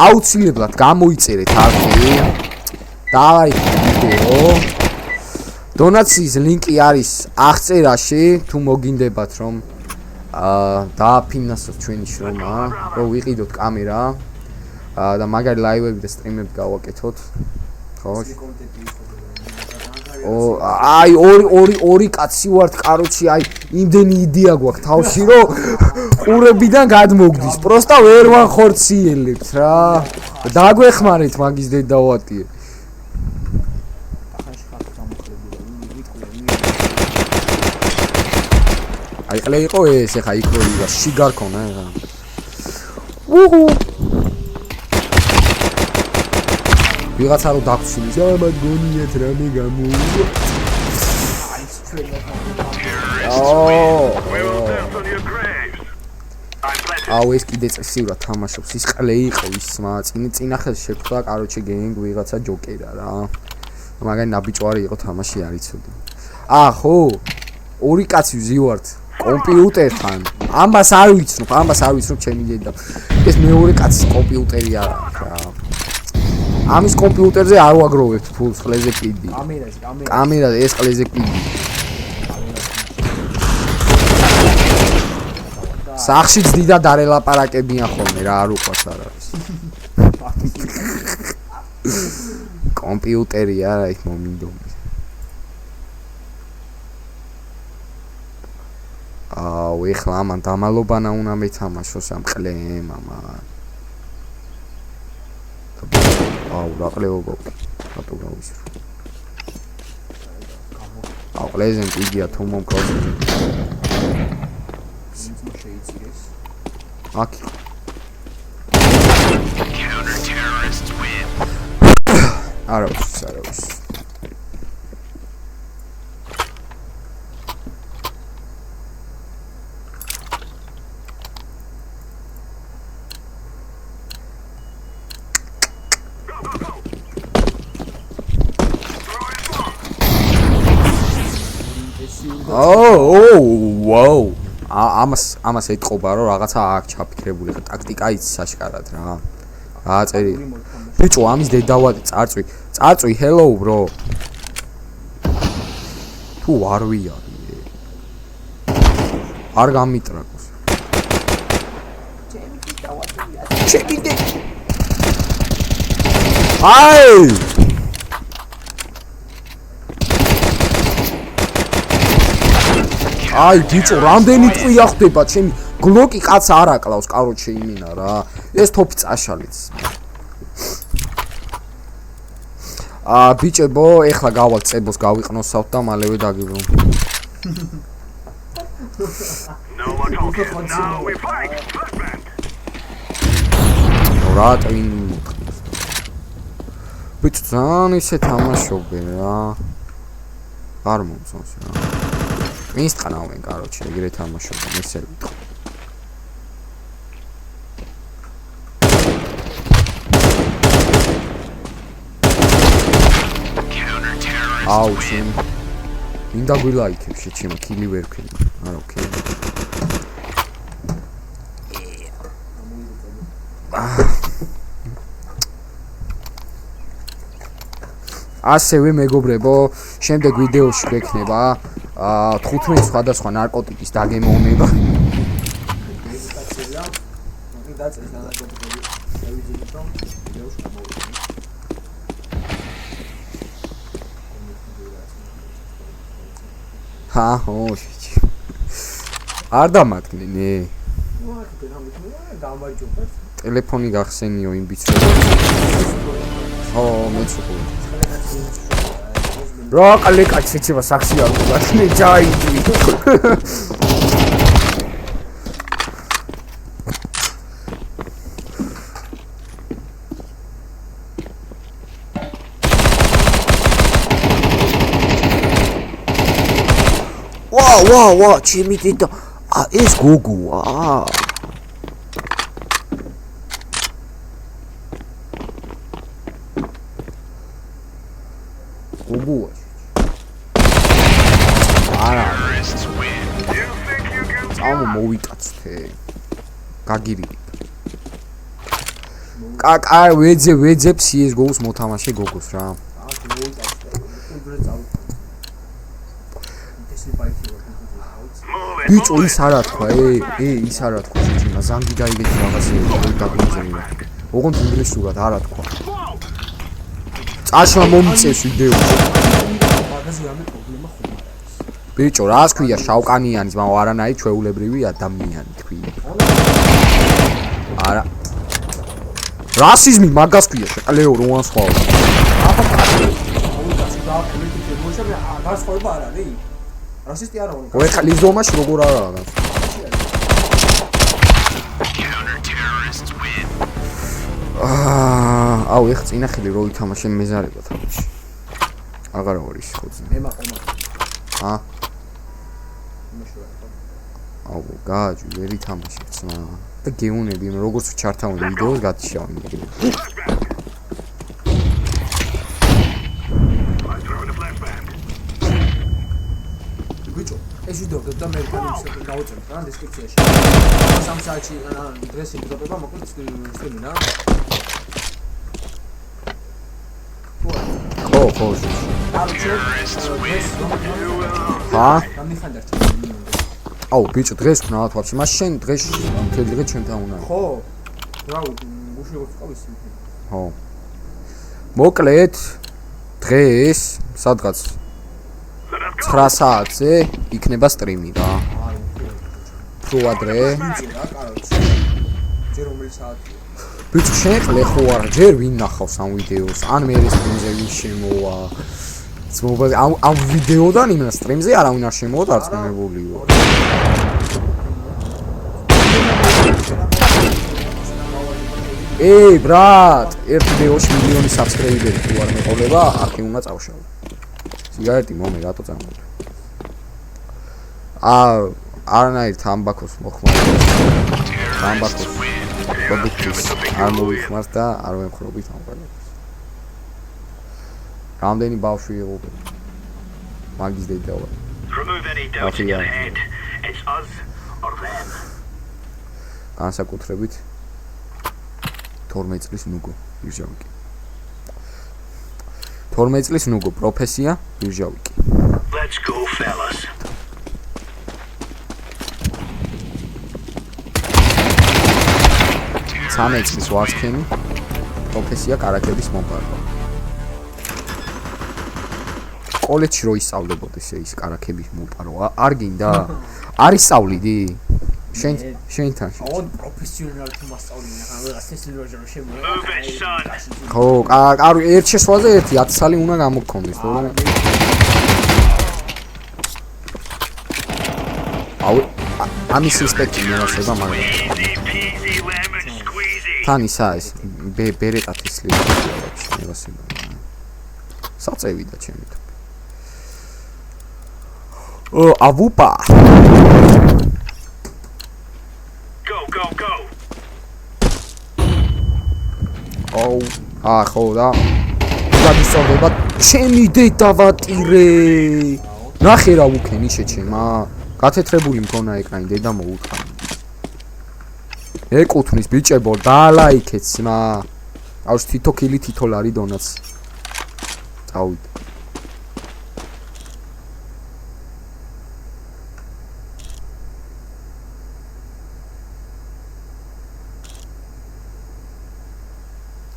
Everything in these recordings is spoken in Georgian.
აუცილებლად გამოიწერეთ არხი. დააიქეთ ვიდეო. დონაციის ლინკი არის აღწერაში, თუ მოგინდებათ რომ დააფინანსოთ ჩვენი შრომა, რომ ვიყიდოთ კამერა და მაგარი ლაივები და სტრიმები გავაკეთოთ. ხო? აი ორი კაცი ვართ, კაროჩი, აი იმდენი იდეა გვაქვს თავში, რომ ყურებიდან გადმოგდის. პროსტა ვერ ვახორციელებთ რა. დაგვეხმარეთ მაგის დედავატიე. აი ყლე იყო ეს, ეხა იქ რო იგა შიგარ ქონა ეხა. უჰუ. ვიღაცა რო დაგცილეს, ამად გონიათ რამე გამოუვა. აუ ეს კიდე წესიურად თამაშობს, ის ყლე იყო ის წინახელს შეხვდა, კაროჩე გენგ ვიღაცა ჯოკერა რა. მაგარი ნაბიჭვარი იყო თამაში არ იცოდი. ხო, ორი კაცი ვზივართ კომპიუტერთან. ამას არ ვიცნობ ჩემი დედა. ეს მეორე კაცის კომპიუტერი არა რა. ამის კომპიუტერზე არ ვაგროვებთ ფულს ყლეზე კიდი. კამერა ეს ყლეზე კიდი. სახშიც დიდად არ ელაპარაკებიან ხოლმე რა, არ უყვარს არ არის. კომპიუტერი არა იქ მომინდომი. ეხლა ამან დამალობანა უნდა მეთამაშოს ამ ყლემ ამან. რა ყლეობა. რატო გავისრო. ყლეზე მიდია თუ მომკავს. აქ. არავის. ვაუ. ამას ეთყობა რომ რაღაცა აქ ჩაფიქრებული ხა ტაქტიკა იცის აშკარად რა. აწერი. ბიჭო ამის დედავატი წარწვი hello bro. თუ არ ვიარი. არ გამიტრაკოს. ჩემი დედავატი. აი აი ბიჭო რამდენი ტყვია ხდება ჩემი გლოკი კაც არ აკლავს კაროჩე იმინა რა ეს თოფი წაშალიც ბიჭებო ეხლა გავალ წებოს გავიყნოსავთ და მალევე დაგიბრუნ რა ტვინ ბიჭო ძალიან ისე თამაშობე რა არ მომწონს რა Minst kanałem, короче, игры там еще не сервит. Ау, чем? Инда гулайки вообще, чем килли веркли. Окей. ასევე მეგობრებო, შემდეგ ვიდეოში გვექნება 15 სხვადასხვა ნარკოტიკის დაგემოვნება. არ დამაგნინე. ტელეფონი გახსენიო იმ ბიჭებს. მეც ხო. რა ყალე კაცი შეჭება საქსი არ უყურე ჯაიჯი ვა ჩემი დედა ეს გოგოა გოგოა მოვიკაცთე გაგირილი ვეძებ CS:GO-ს მოთამაშე გოგოს რა. ბიჭო ის არა თქვა, ის არა თქვა შეჭიმა, ზანგი გაიგეთ რაღაცეები დაგვიძებნა. ოღონდ ინგლისურად არა თქვა. წაშლა მომიწევს ვიდეოში. მაგაზე რამე პრობლემა ხომ არ არის. ბიჭო, რას ქვია შავკანიანის, მაგრამ არანაირი ჩვეულებრივი ადამიანი თქვია. არა. რასიზმი მაგას ქვია, შეყლეო რო ანსხვაო. ახლა გასხოვება არ არის? რასისტი არა ვარ. ოე ხა ლიზომაში როგორ არა? აუ ეხ წინახელი რო ითამაშე მეზარება თამაში. აღარა ვარ ის ხოძი. მე მაყომა. ჰა? აუ გააჯი ვერ ითამაშე ძმა. და გეუნები მე როგორც ჩართავენ ვიდეოს გათიშავენ. ეს ვიდეო და მე გავუწერთ რა დესკრიფციაში. 3 საათში დრესი მზადდება, მოკლედ სტიმინა. ხო. ჰა? აუ ბიჭო დღეს ვქნა თვალში. მას შენ დღეს მთელი დღე ჩვენთან უნდა. ხო. რა გუში როგორც ყავის. ხო. მოკლედ დღეს სადღაც 9 საათზე იქნება სტრიმი რა. რო ადრე. ჯერ რომელი საათია? ბიჭო შეხლე ხო არა, ჯერ ვინ ნახავს ამ ვიდეოს? ან მე სტრიმზე ვინ შემოვა? ძმობა ამ ვიდეოდან იმ სტრიმზე არავინ არ შემოვა დარწმუნებულიო. ბრატ, ერთ ვიდეოში მილიონი subscriber-ი თუ არ მეყოლება, აქ უნდა წავშალო. სიგარეტი მომე რატო წამოვიდე? არანაირ თამბაქოს მოხმარება. თამბაქოს პროდუქტის არ მოვიხმართ და არ ვემხრობით ამ ყველაფერს. რამდენი ბავშვი იყო? მაგის დედა ვარ. განსაკუთრებით 12 წლის ნუგო ბირჟავიკი. 12 წლის ნუგო პროფესია ბირჟავიკი. Let's go fellas. 13 წლის ვარსქენი პროფესია კარაქების მომპარვა. კოლეჯში რო ისწავლებოდეს ის კარაქების მომპარვა, არ გინდა? არ ისწავლიდი? შენთან. აუ პროფესიონალში მასწავლინე, ახლა ვიღაც თესლიოჟე რო შემოვა. ხო, ერთ შესვლაზე 10 წელი უნდა გამოგქონდეს, თორემ აუ ამის ინსპექტი მოასება მაგრამ თან ისა ეს ბერეტა თესლიოჟე მოასება. საწევი და ჩემი თუ. ავუპა ხო და გადისწორდება ჩემი დედა ვატირე ნახე რა უქენი შეჩემა გათეთრებული მქონა ეკრანი დედა მოუთხარ ეკუთვნის ბიჭებო დალაიქეთ სმა აუს თითო კილი თითო ლარი დონაც წავიდე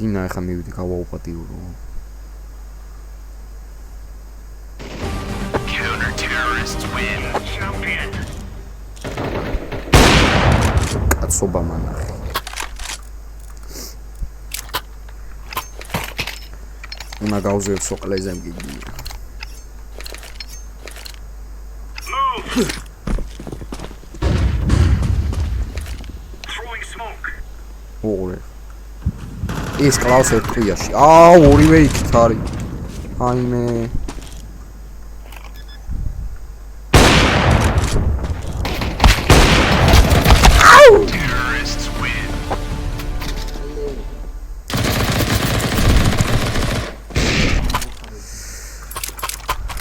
გინა ახლა მივიდი გავაუპატიურო counter terrorists win champion კაცობა მანახი უნდა გავზევ სოყლეზე მგიგია ოღონდ ეს კლავს ერთ ქვიაში. ორივე იქით არის. აიმე.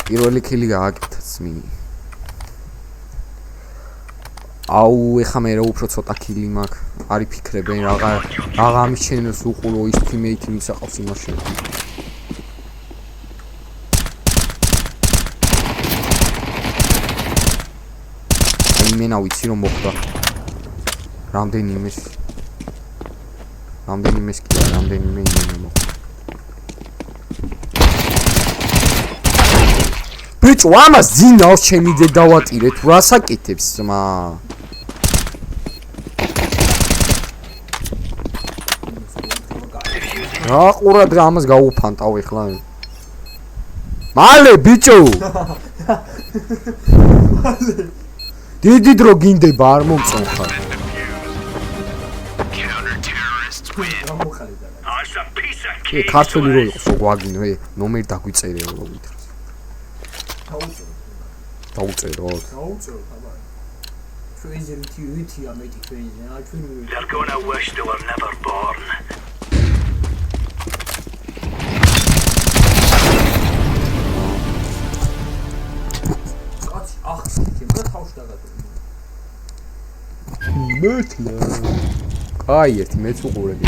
პირველი კილი გააკეთეთ მი. აუ ეხა მე რა უფრო ცოტა კილი მაქვს არი ფიქრებენ რაღა ამის ჩენელს უყურო ის თიმეითი მისაყავს იმაში იმენა ვიცი რომ მოხდა რამდენიმე კი რამდენიმე იმენა მოხდა ბიჭო ამას ძინავს ჩემი ძე დავატირე თუ რა საკეთებს ძმა რა ყურად ამას გაუფანტავ ეხლა მალე ბიჭო დიდი დრო გინდება არ მომწონხარ ე ქართველი რო იყოს გვაგინო ე ნომერი დაგვიწერეო რო ვითრას დაუწეროთ აბა ჩვენი ვითია მეტი ჩვენი They're gonna wish they were never born აი ერთი მეც უყურები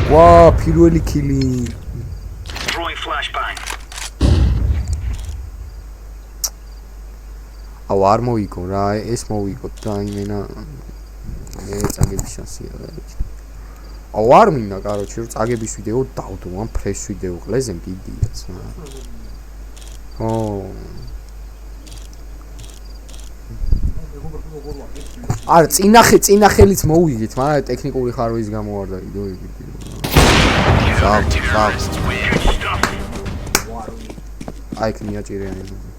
ვა პირველი კილი აუ არ მოიგო რა ეს მოვიგოთ და იმენა მე წაგების შანსია აუ არ მინდა კაროჩე რომ წაგების ვიდეო დავდო ამ ფრეს ვიდეო ყლეზე მდიდია ცა ო არ წინახელიც მოუიგეთ მაგრამ ტექნიკური ხარვის გამო არ დაიდო იგი აი კნიაჭირიანი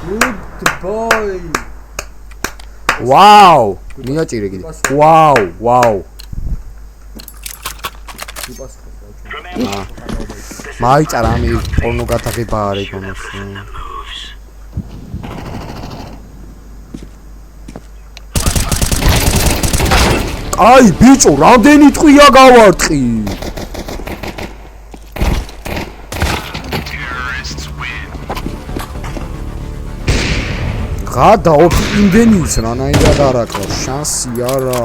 Good boy. Wow. მიაჭირე კიდე. Wow. მაიჭარა ამი პორნო გადაღება არ ეგონოს. აი ბიჭო, რამდენი ტყვია გავარტყი? გადა იმდენიც რანაირად არ აკლავს შანსი არა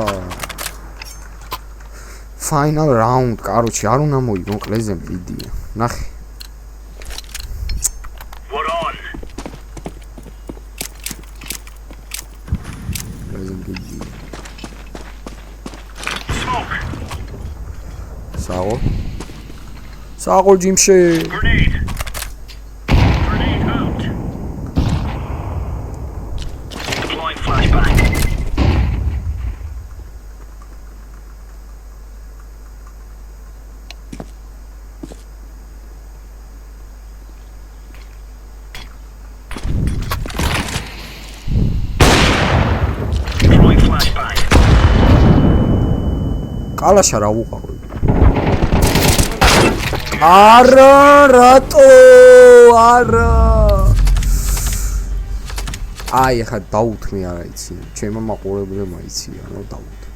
final round კაროჩი არ უნდა მოიგო ყლეზე მიდია ნახე ყლეზე მიდია საღო ჯიმში კალაშა რა უყავრი არა რატო არა აი ხა დაუთმე არა იცი ჩემმა მაყურებლებმა იციან რომ დაუთმე